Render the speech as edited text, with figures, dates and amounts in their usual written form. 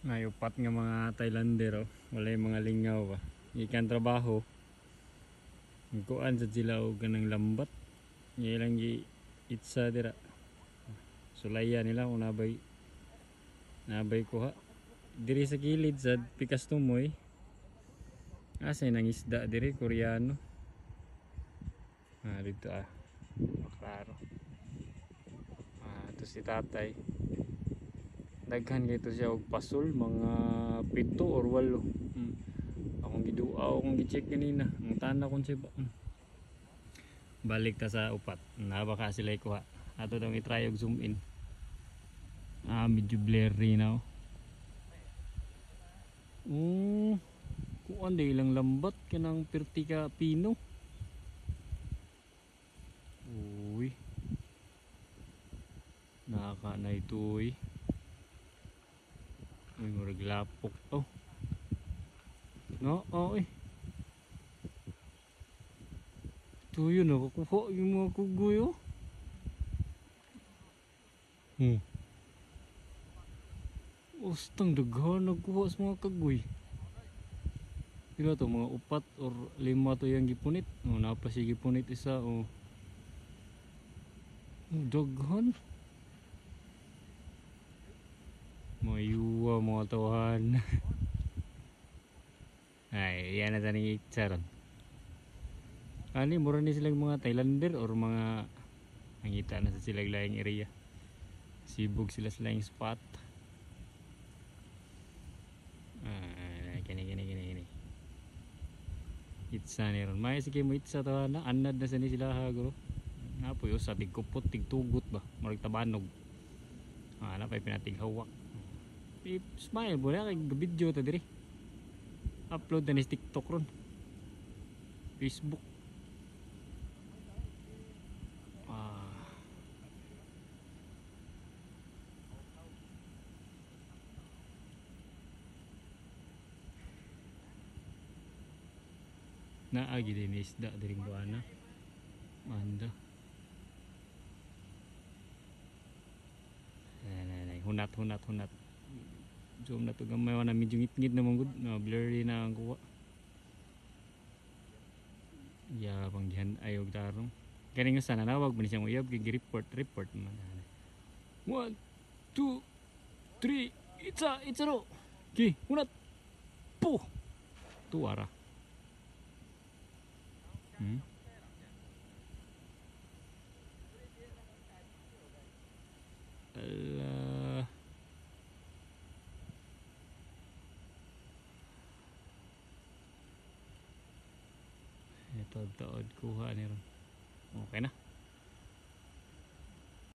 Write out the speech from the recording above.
May upat nga mga Thailander oh. Wala yung mga lingaw ba. Ikan trabaho. Kuan sa sila o ganang lambat. Ngayon lang itsa dira. Sulaya nila kung nabay kuha. Diri sa kilid sa pikas tumoy. Asay nang isda diri Koreano. Dito klaro. Ito si tatay. Daghan gito siya og pasul mga 7 or 8. Akong gi-check kanina. Ang tana kon siya ba. Balik ta sa upat. Baka sila ikuha. Ato daw i-try og zoom in. Medyo blurry na kuan day lang lambat kanang pertika pino. Uy. Naka na ito Uy, murag lapok to. No, ito yun, nakakuha yung mga kugoy Ostang daghan nagkuha sa mga kagoy. Pila to, mga 4 or 5 to yung gipunit. Napa si gipunit isa daghan. Mayuwa mga tawahan. Ay, yan na taning itsaron. Mura ni silang mga Thailander or mga nangita na sa silang laing area. Sibog sila sa laing spot. Gini. Itsa ni ron. May sige mo itsa tawa na. Anad na sa ni sila hagro. Napoy sa tigkupot, tigtugot ba. Marag tabanog. Napay pinatighawak. Smile mo na kay video ta diri. Upload na ni TikTok ron. Facebook. Naagi din isda diring buana. Manda. Hunat. Zoom na to gamay na medyo ngit-ngit na mong good. Blurry na ang kuha. Bang dihan ayog tarong. Kani nga sana nawag man siyang uyab kay report man. 1 2 3 itsa ro. Hunat. Po. Tuara. Ito taod kuha ni ron. Okay na.